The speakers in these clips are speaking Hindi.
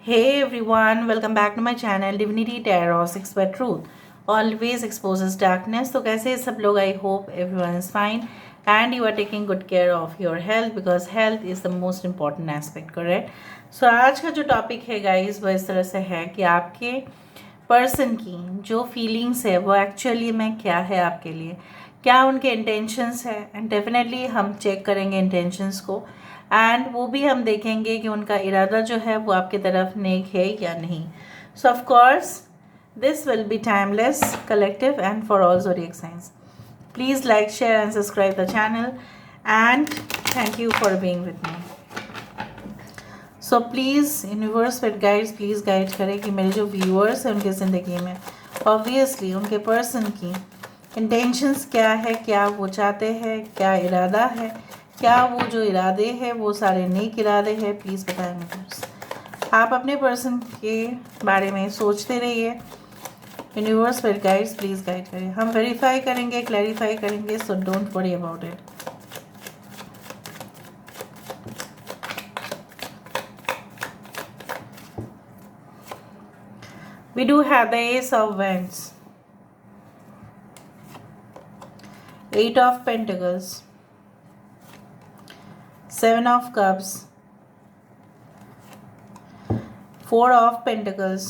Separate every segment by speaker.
Speaker 1: Hey everyone, welcome back to my channel Divinity Tarot 6 by Truth. Always exposes darkness. तो कैसे हैं सब लोग? I hope everyone is fine and you are taking good care of your health because health is the most important aspect, correct? So आज का जो टॉपिक है गाइस वो इस तरह से है कि आपके पर्सन की जो फीलिंग्स है वो एक्चुअली में क्या है आपके लिए, क्या उनके इंटेंशंस है, एंड डेफिनेटली हम चेक करेंगे इंटेंशंस को एंड वो भी हम देखेंगे कि उनका इरादा जो है वो आपकी तरफ नेक है या नहीं. सो of course this will be timeless, collective and for all zodiac signs. Please like, share and subscribe the channel and thank you for being with me. So please universe with guides please guide करें कि मेरे जो व्यूअर्स हैं उनकी ज़िंदगी में ऑब्वियसली उनके पर्सन की इंटेंशंस क्या है, क्या वो चाहते हैं, क्या इरादा है, क्या वो जो इरादे हैं वो सारे नेक इरादे हैं. प्लीज़ बताएं यूनिवर्स. आप अपने पर्सन के बारे में सोचते रहिए. Universe with guides please guide करें. हम वेरीफाई करेंगे, क्लैरिफाई करेंगे, so don't worry about it. We do have the Ace of Wands, Eight of Pentacles, Seven of Cups, Four of Pentacles,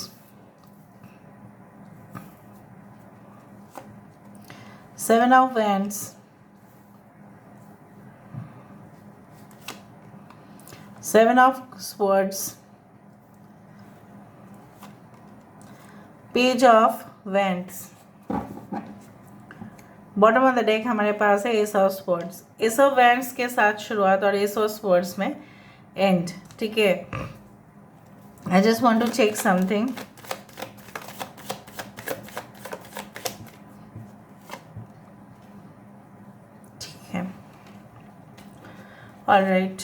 Speaker 1: Seven of Wands, Seven of Swords, page of wands. Bottom of the deck हमारे पास है ace of swords. Ace of wands के साथ शुरुआत और एस ऑफ स्वर्ड्स में एंड. ठीक है, I just want to check something. ठीक है, ऑलराइट.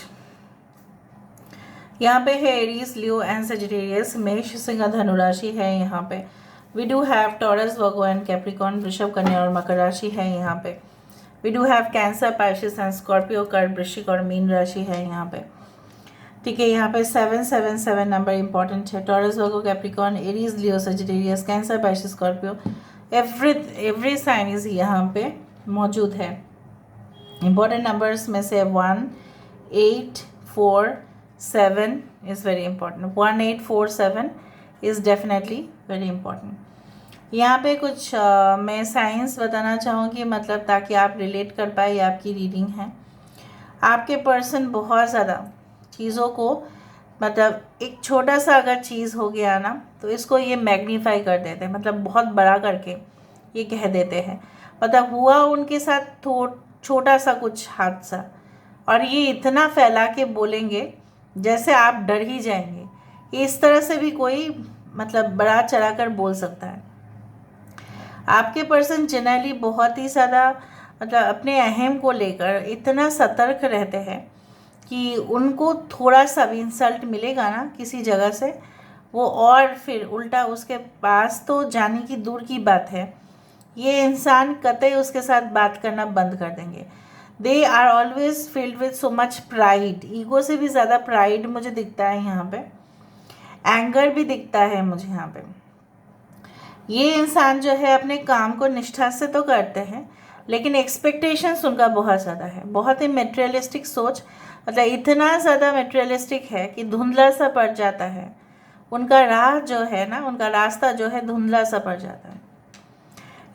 Speaker 1: यहाँ पे है एरीज, लियो एंड सजिटेरियस. मेष, सिंह, धनु राशि है यहाँ पे. We do have Taurus, Virgo and Capricorn. वृषभ, कन्या और मकर राशि है यहाँ पे. We do have Cancer, Pisces and Scorpio. कर्क, वृश्चिक और मीन राशि है यहाँ पे. ठीक है, यहाँ पे 777 नंबर इंपॉर्टेंट है. Taurus, Virgo, Capricorn, Aries, Leo, Sagittarius, Cancer, Pisces, Scorpio. Every sign is यहाँ पे मौजूद है. इंपॉर्टेंट नंबर्स में से 1, 8, 4, 7 is very important. 1, 8, 4, 7 is definitely very important. यहाँ पे कुछ मैं साइंस बताना चाहूँगी, मतलब ताकि आप रिलेट कर पाए. आपकी रीडिंग है. आपके पर्सन बहुत ज़्यादा चीज़ों को, मतलब एक छोटा सा अगर चीज़ हो गया ना तो इसको ये मैग्नीफाई कर देते हैं, मतलब बहुत बड़ा करके ये कह देते हैं. मतलब हुआ उनके साथ छोटा सा कुछ हादसा और ये इतना फैला के बोलेंगे जैसे आप डर ही जाएंगे. इस तरह से भी कोई मतलब बड़ा चढ़ा कर बोल सकता है. आपके पर्सन जनरली बहुत ही ज़्यादा मतलब अपने अहम को लेकर इतना सतर्क रहते हैं कि उनको थोड़ा सा भी इंसल्ट मिलेगा ना किसी जगह से, वो और फिर उल्टा उसके पास तो जाने की दूर की बात है, ये इंसान कतई उसके साथ बात करना बंद कर देंगे. They are always filled with so much pride. Ego से भी ज़्यादा प्राइड मुझे दिखता है यहाँ पे. एंगर भी दिखता है मुझे यहाँ पे. ये इंसान जो है अपने काम को निष्ठा से तो करते हैं लेकिन एक्सपेक्टेशंस उनका बहुत ज़्यादा है. बहुत ही मेटेरियलिस्टिक सोच, मतलब इतना ज़्यादा मेटेरियलिस्टिक है कि धुंधला सा पड़ जाता है. उनका राह जो है ना, उनका रास्ता जो है धुंधला सा पड़ जाता है.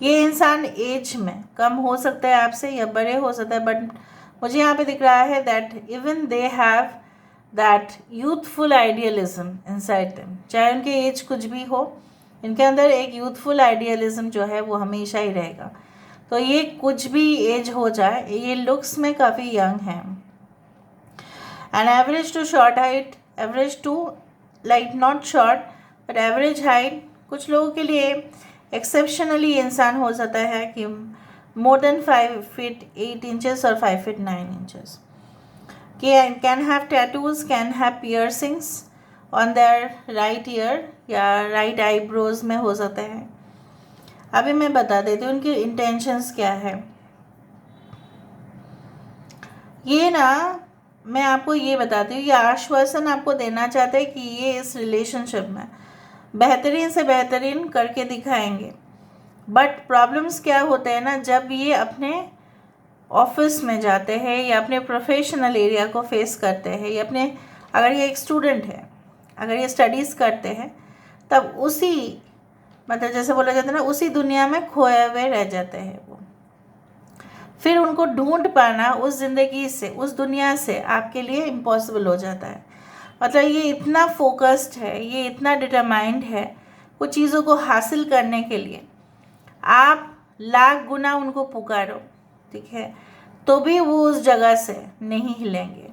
Speaker 1: ये इंसान एज में कम हो सकता है आपसे या बड़े हो सकता है, बट मुझे यहाँ पे दिख रहा है that even they have that youthful idealism inside them. चाहे उनके एज कुछ भी हो, इनके अंदर एक यूथफुल आइडियलिज्म जो है वो हमेशा ही रहेगा. तो ये कुछ भी एज हो जाए, ये लुक्स में काफ़ी यंग हैं. And average to short height, average to like not short but average height. कुछ लोगों के लिए एक्सेप्शनली इंसान हो जाता है कि मोर देन 5 feet 8 inches और 5 feet 9 inches. Can have tattoos, can have piercings on their right year या राइट आईब्रोज में हो सकते हैं. अभी मैं बता देती हूँ उनकी इंटेंशंस क्या है. ये ना मैं आपको ये बताती हूँ, ये आश्वासन आपको देना चाहते हैं कि ये इस रिलेशनशिप में बेहतरीन से बेहतरीन करके दिखाएंगे। बट प्रॉब्लम्स क्या होते हैं ना, जब ये अपने ऑफिस में जाते हैं या अपने प्रोफेशनल एरिया को फेस करते हैं, या अपने, अगर ये एक स्टूडेंट है, अगर ये स्टडीज़ करते हैं, तब उसी, मतलब जैसे बोला जाता है ना, उसी दुनिया में खोए हुए रह जाते हैं वो। फिर उनको ढूंढ पाना उस ज़िंदगी से, उस दुनिया से आपके लिए इम्पॉसिबल हो जाता है। मतलब ये इतना फोकस्ड है, ये इतना डिटरमाइंड है कुछ चीज़ों को हासिल करने के लिए, आप लाख गुना उनको पुकारो, ठीक है, तो भी वो उस जगह से नहीं हिलेंगे।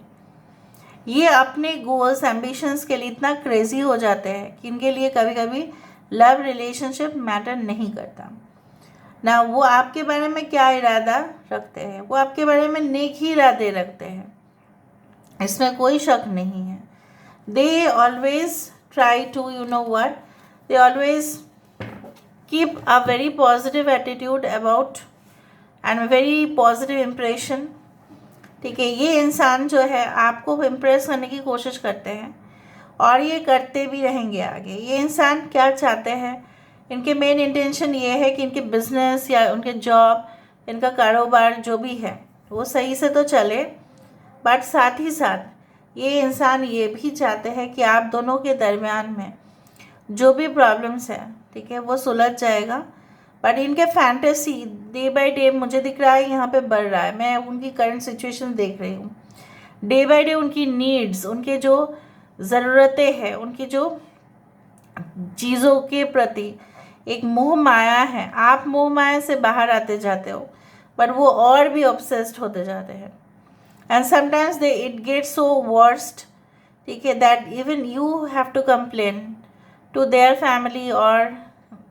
Speaker 1: ये अपने गोल्स, एम्बिशंस के लिए इतना क्रेजी हो जाते हैं कि इनके लिए कभी कभी लव रिलेशनशिप मैटर नहीं करता ना। वो आपके बारे में क्या इरादा रखते हैं, वो आपके बारे में नेक ही इरादे रखते हैं, इसमें कोई शक नहीं है। They always try to, you know what, they always keep a very positive attitude about and very positive impression, ठीक है। ये इंसान जो है आपको इम्प्रेस करने की कोशिश करते हैं और ये करते भी रहेंगे आगे। ये इंसान क्या चाहते हैं, इनके मेन इंटेंशन ये है कि इनके बिजनेस या उनके जॉब, इनका कारोबार जो भी है वो सही से तो चले, बट साथ ही साथ ये इंसान ये भी चाहते हैं कि आप दोनों के दरमियान में जो भी प्रॉब्लम्स है, ठीक है, वो सुलझ जाएगा। बट इनके फैंटेसी डे बाय डे मुझे दिख रहा है यहाँ पे बढ़ रहा है। मैं उनकी करंट सिचुएशन देख रही हूँ, डे बाय डे उनकी नीड्स, उनके जो ज़रूरतें हैं, उनकी जो चीज़ों के प्रति एक मोह माया है, आप मोह माया से बाहर आते जाते हो, बट वो और भी ऑब्सेस्ड होते जाते हैं। And sometimes they it get so worst, ठीक है, that even you have to complain to their family और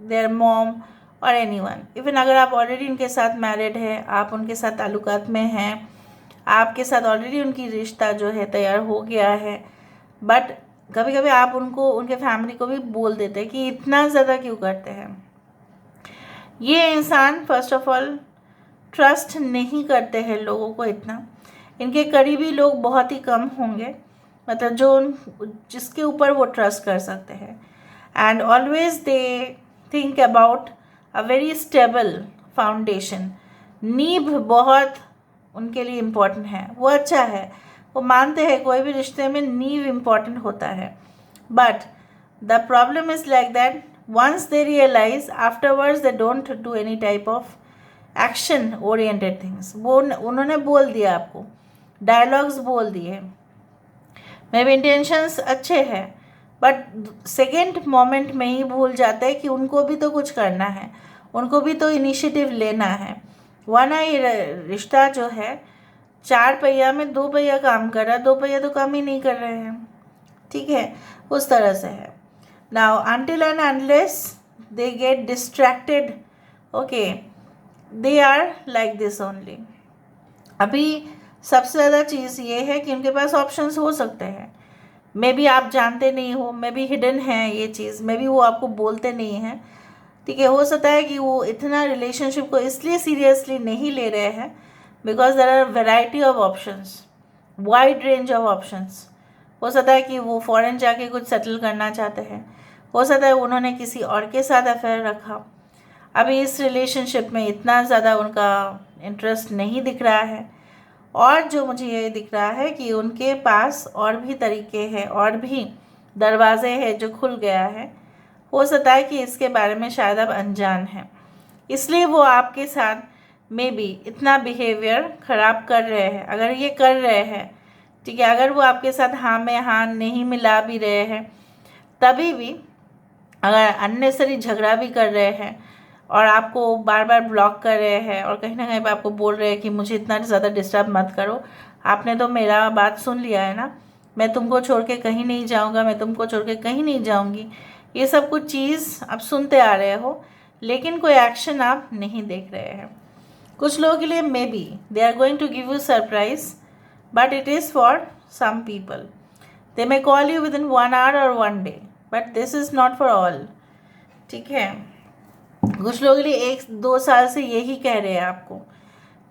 Speaker 1: देयर मॉम और एनीवन। इवन अगर आप ऑलरेडी उनके साथ मैरिड है, आप उनके साथ ताल्लुकात में हैं, आपके साथ ऑलरेडी उनकी रिश्ता जो है तैयार हो गया है, बट कभी कभी आप उनको, उनके फैमिली को भी बोल देते हैं कि इतना ज़्यादा क्यों करते हैं। ये इंसान फर्स्ट ऑफ ऑल ट्रस्ट नहीं करते हैं लोगों को इतना, इनके करीबी लोग बहुत ही कम होंगे, मतलब जो जिसके ऊपर वो ट्रस्ट कर सकते हैं। And always they think about a very stable foundation. नींव बहुत उनके लिए इम्पोर्टेंट है, वो अच्छा है, वो मानते हैं कोई भी रिश्ते में नींव इम्पॉर्टेंट होता है। But the problem is like that once they realise, afterwards they don't do any type of action oriented things. वो उन्होंने बोल दिया आपको, डायलॉग्स बोल दिए, मे बी इंटेंशंस अच्छे हैं, बट सेकेंड मोमेंट में ही भूल जाते हैं कि उनको भी तो कुछ करना है, उनको भी तो इनिशिएटिव लेना है। वरना ये रिश्ता जो है 4 पहिया में 2 पहिया काम कर रहा है, 2 पहिया तो काम ही नहीं कर रहे हैं, ठीक है, उस तरह से है। Now until and unless they get distracted, okay, they are like this only. अभी सबसे ज़्यादा चीज़ ये है कि उनके पास ऑप्शंस हो सकते हैं, मे बी आप जानते नहीं हो, मे बी हिडन है ये चीज़, मे बी वो आपको बोलते नहीं हैं, ठीक है। हो सकता है कि वो इतना रिलेशनशिप को इसलिए सीरियसली नहीं ले रहे हैं because there are variety of options, wide range of options. हो सकता है कि वो फॉरेन जाके कुछ सेटल करना चाहते हैं, हो सकता है उन्होंने किसी और के साथ अफेयर रखा, अभी इस रिलेशनशिप में इतना ज़्यादा उनका इंटरेस्ट नहीं दिख रहा है। और जो मुझे ये दिख रहा है कि उनके पास और भी तरीके हैं, और भी दरवाजे हैं जो खुल गया है। हो सकता है कि इसके बारे में शायद आप अनजान हैं, इसलिए वो आपके साथ मे बी इतना बिहेवियर ख़राब कर रहे हैं। अगर ये कर रहे हैं, ठीक है, अगर वो आपके साथ हाँ में हाँ नहीं मिला भी रहे हैं, तभी भी अगर अननेसरी झगड़ा भी कर रहे हैं और आपको बार बार ब्लॉक कर रहे हैं और कहीं ना कहीं पे आपको बोल रहे हैं कि मुझे इतना ज़्यादा डिस्टर्ब मत करो, आपने तो मेरा बात सुन लिया है ना, मैं तुमको छोड़ के कहीं नहीं जाऊँगा, मैं तुमको छोड़ के कहीं नहीं जाऊँगी, ये सब कुछ चीज़ आप सुनते आ रहे हो, लेकिन कोई एक्शन आप नहीं देख रहे हैं। कुछ लोगों के लिए may be they are going to give you surprise, but it is for some people, they may call you within 1 hour और 1 day, but this is not for all, ठीक है। कुछ लोगों के लिए 1-2 साल से यही कह रहे हैं आपको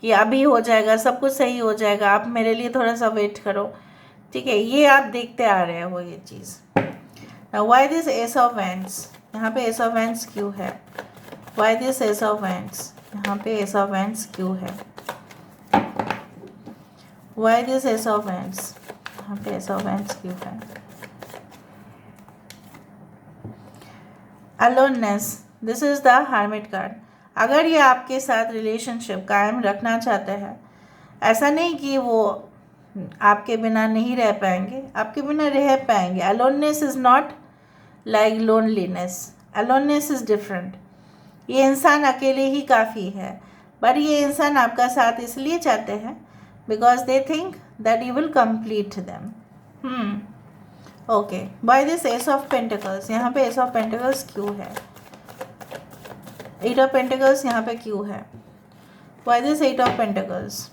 Speaker 1: कि अभी हो जाएगा, सब कुछ सही हो जाएगा, आप मेरे लिए थोड़ा सा वेट करो, ठीक है, ये आप देखते आ रहे हो ये चीज़। Why this ace of wands, यहाँ पे एस ऑफ वैंड्स क्यों है? Why this ace of wands, यहाँ पे एस ऑफ वैंड्स क्यों है? Why this ace of wands, यहाँ पे एस ऑफ वैंड्स क्यों है? Aloneness, this is the hermit card. अगर ये आपके साथ रिलेशनशिप कायम रखना चाहते हैं, ऐसा नहीं कि वो आपके बिना नहीं रह पाएंगे, आपके बिना रह पाएंगे। Aloneness is not like loneliness, aloneness is different. ये इंसान अकेले ही काफ़ी है, बट ये इंसान आपका साथ इसलिए चाहते हैं because they think that you will complete them. Okay, by this ace of pentacles, यहाँ पे एस ऑफ पेंटिकल्स क्यों है? एट ऑफ पेंटिकल्स यहाँ पे क्यों है? By this eight of pentacles,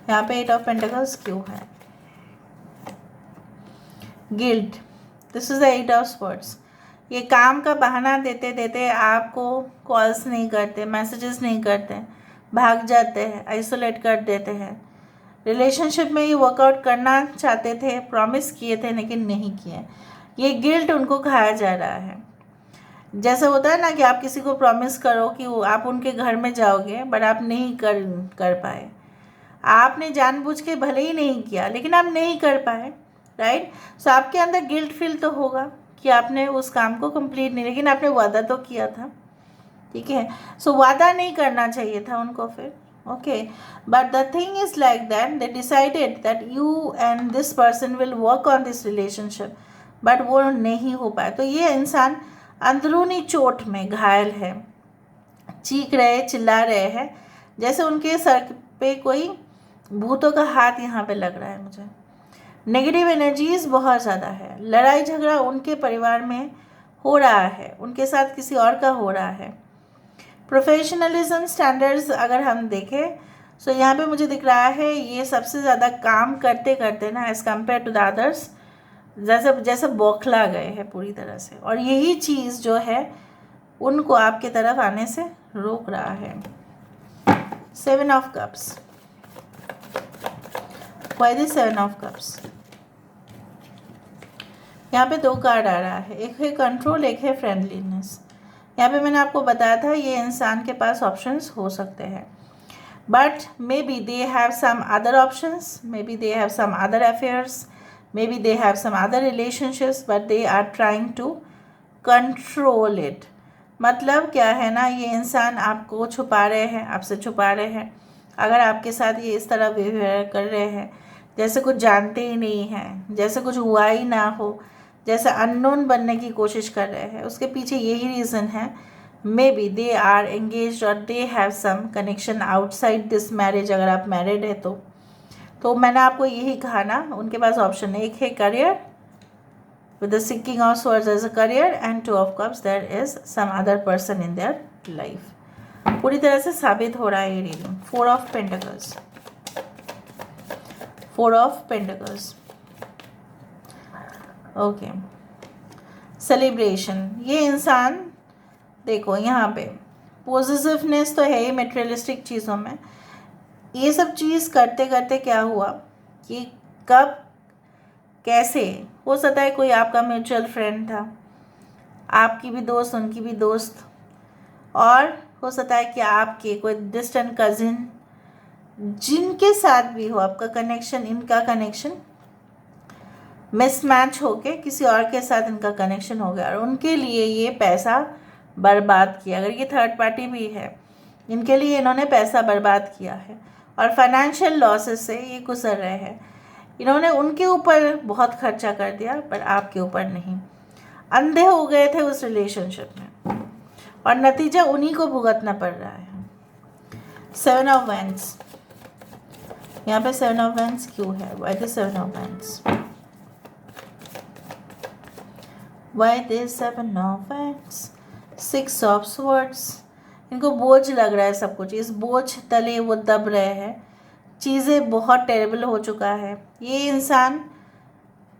Speaker 1: यहाँ पे एट ऑफ पेंटिकल्स क्यों है? Guilt, this is the eight of swords. ये काम का बहाना देते देते आपको कॉल्स नहीं करते, मैसेजेस नहीं करते, भाग जाते हैं, आइसोलेट कर देते हैं। रिलेशनशिप में ये वर्कआउट करना चाहते थे, प्रॉमिस किए थे लेकिन नहीं किए। ये गिल्ट उनको खाया जा रहा है। जैसे होता है ना कि आप किसी को प्रॉमिस करो कि आप उनके घर में जाओगे, बट आप नहीं कर पाए। आपने जानबूझ के भले ही नहीं किया, लेकिन आप नहीं कर पाए, राइट? सो आपके अंदर गिल्ट फील तो होगा कि आपने उस काम को कंप्लीट नहीं, लेकिन आपने वादा तो किया था, ठीक है? सो वादा नहीं करना चाहिए था उनको फिर, okay? But the thing is like that they decided that you and this person will work on this relationship, but वो नहीं हो पाया। तो ये इंसान अंदरूनी चोट में घायल है, चीख रहे, चिल्ला रहे हैं, जैसे उनके सर पे कोई भूतों का हाथ यहाँ पे लग रहा है मुझे। नेगेटिव एनर्जीज बहुत ज़्यादा है, लड़ाई झगड़ा उनके परिवार में हो रहा है, उनके साथ किसी और का हो रहा है। प्रोफेशनलिज्म स्टैंडर्ड्स अगर हम देखें, सो यहाँ पे मुझे दिख रहा है ये सबसे ज़्यादा काम करते करते ना, as compare to the others, जैसे बौखला गए हैं पूरी तरह से, और यही चीज़ जो है उनको आपके तरफ आने से रोक रहा है। Seven of cups, why this seven of cups? यहाँ पे दो कार्ड आ रहा है, एक है कंट्रोल, एक है फ्रेंडलीनेस। यहाँ पे मैंने आपको बताया था ये इंसान के पास ऑप्शंस हो सकते हैं, but may B they have some other options, may B they have some other affairs, may B they have some other relationships, but they are trying to control it. मतलब क्या है ना, ये इंसान आपको छुपा रहे हैं, आपसे छुपा रहे हैं। अगर आपके साथ ये इस तरह बिहेवियर कर रहे हैं जैसे कुछ जानते ही नहीं हैं, जैसे कुछ हुआ ही ना हो, जैसे अननोन बनने की कोशिश कर रहे हैं, उसके पीछे यही रीज़न है। May be they are engage और they have some connection outside this marriage, अगर आप मैरिड है तो मैंने आपको यही कहा ना, उनके पास ऑप्शन है, एक है career with the sinking of swords as a career, and two of cups there is some other person in their life. पूरी तरह से साबित हो रहा है ये reading. Four of pentacles, four of pentacles, okay. Celebration, ये इंसान देखो यहाँ पे पॉजिटिवनेस तो है ही मटेरियलिस्टिक चीज़ों में। ये सब चीज़ करते करते क्या हुआ कि कब कैसे हो सकता है कोई आपका म्यूचुअल फ्रेंड था, आपकी भी दोस्त, उनकी भी दोस्त, और हो सकता है कि आपके कोई डिस्टेंट कजिन, जिनके साथ भी हो आपका कनेक्शन, इनका कनेक्शन मिसमैच होके किसी और के साथ इनका कनेक्शन हो गया और उनके लिए ये पैसा बर्बाद किया। अगर ये थर्ड पार्टी भी है, इनके लिए इन्होंने पैसा बर्बाद किया है और फाइनेंशियल लॉसेस से ये गुजर रहे हैं। इन्होंने उनके ऊपर बहुत खर्चा कर दिया पर आपके ऊपर नहीं। अंधे हो गए थे उस रिलेशनशिप में और नतीजा उन्हीं को भुगतना पड़ रहा है। सेवन ऑफ वैंड्स, यहाँ पे सेवन ऑफ वैंड्स क्यों है? Why this seven of wands? Why this seven of wands? Six of swords, इनको बोझ लग रहा है सब कुछ, इस बोझ तले वो दब रहे हैं, चीज़ें बहुत टेरेबल हो चुका है। ये इंसान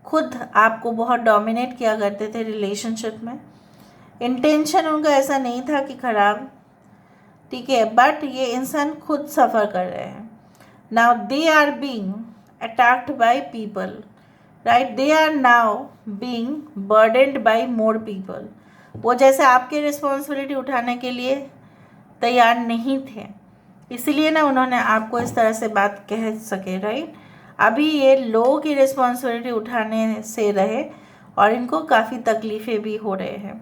Speaker 1: खुद आपको बहुत डोमिनेट किया करते थे रिलेशनशिप में, इंटेंशन उनका ऐसा नहीं था कि ख़राब, ठीक है, बट ये इंसान खुद सफ़र कर रहे हैं। Now they are being attacked by people, right? They are now being burdened by more people. वो जैसे आपके रिस्पॉन्सिबिलिटी उठाने के लिए तैयार नहीं थे, इसीलिए ना उन्होंने आपको इस तरह से बात कह सके, राइट? अभी ये लोगों की रिस्पॉन्सिबिलिटी उठाने से रहे और इनको काफ़ी तकलीफ़ें भी हो रहे हैं।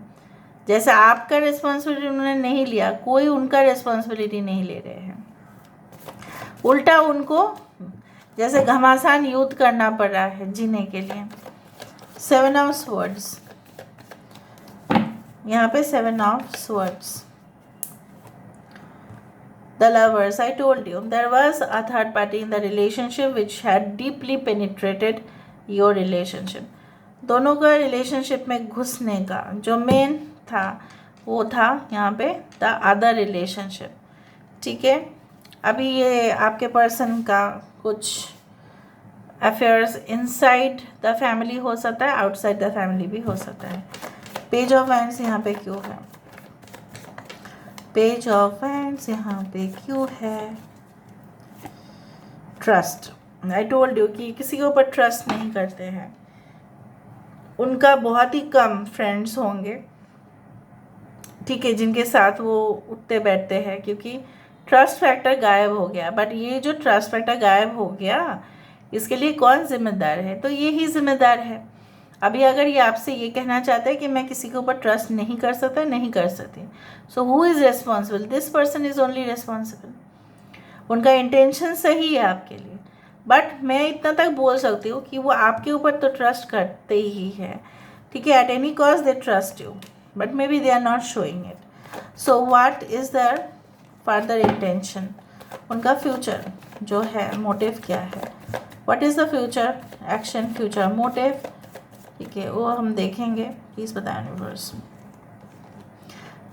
Speaker 1: जैसे आपका रिस्पॉन्सिबिलिटी उन्होंने नहीं लिया, कोई उनका रिस्पॉन्सिबिलिटी नहीं ले रहे हैं, उल्टा उनको जैसे घमासान युद्ध करना पड़ रहा है जीने के लिए। 7 ऑफ स्वर्ड्स, यहाँ पे 7 of swords. The lovers, I told you, there was a third party in the relationship which had deeply penetrated your relationship. दोनों का रिलेशनशिप में घुसने का जो मेन था वो था यहाँ पे द अदर रिलेशनशिप, ठीक है? अभी ये आपके पर्सन का कुछ अफेयर्स इनसाइड द फैमिली हो सकता है, आउटसाइड द फैमिली भी हो सकता है। पेज ऑफ वैंड्स यहाँ पे क्यों है? पेज ऑफ वैंड्स यहाँ पे क्यों है? ट्रस्ट, आई टोल्ड यू कि किसी के ऊपर ट्रस्ट नहीं करते हैं, उनका बहुत ही कम फ्रेंड्स होंगे, ठीक है, जिनके साथ वो उठते बैठते हैं, क्योंकि ट्रस्ट फैक्टर गायब हो गया। बट ये जो ट्रस्ट फैक्टर गायब हो गया, इसके लिए कौन जिम्मेदार है? तो ये ही जिम्मेदार है। अभी अगर ये आपसे ये कहना चाहता है कि मैं किसी के ऊपर ट्रस्ट नहीं कर सकता, नहीं कर सकती, so who is responsible? This person is only responsible. उनका इंटेंशन सही है आपके लिए, बट मैं इतना तक बोल सकती हूँ कि वो आपके ऊपर तो ट्रस्ट करते ही है, ठीक है? At any cost they trust you, but may B they are not showing it. So what is their further intention? उनका फ्यूचर जो है, मोटिव क्या है? What is the future action, future motive, ठीक है, वो हम देखेंगे। प्लीज़ बताएं universe.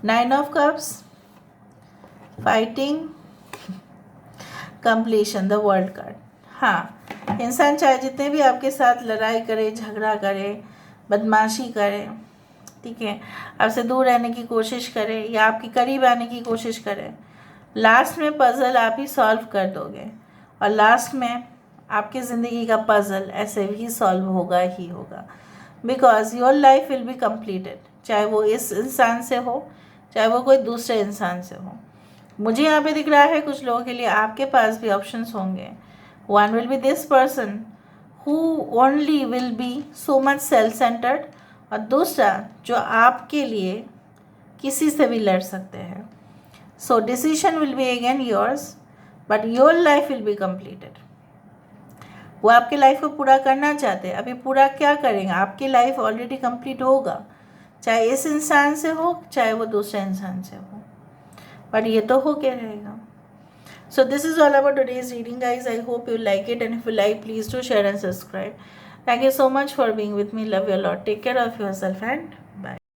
Speaker 1: 9 of cups, fighting, completion, the world card. हाँ, इंसान चाहे जितने भी आपके साथ लड़ाई करे, झगड़ा करे, बदमाशी करे, ठीक है, आपसे दूर रहने की कोशिश करे या आपके करीब आने की कोशिश करे, लास्ट में पजल आप ही सॉल्व कर दोगे, और लास्ट में आपकी ज़िंदगी का पजल ऐसे भी सॉल्व होगा ही होगा, because your life will be completed, चाहे वो इस इंसान से हो, चाहे वो कोई दूसरे इंसान से हो। मुझे यहाँ पे दिख रहा है कुछ लोगों के लिए आपके पास भी ऑप्शंस होंगे। One will be this person who only will be so much self centred, और दूसरा जो आपके लिए किसी से भी लड़ सकते हैं। So decision will be again yours, but your life will be completed. वो आपके लाइफ को पूरा करना चाहते हैं। अभी पूरा क्या करेंगे? आपकी लाइफ ऑलरेडी कंप्लीट होगा, चाहे इस इंसान से हो, चाहे वो दूसरे इंसान से हो, बट ये तो हो के रहेगा। So this is all about today's reading guys. I hope you like it, and if you like please do share and subscribe. Thank you so much for being with me. Love you a lot. Take care of yourself and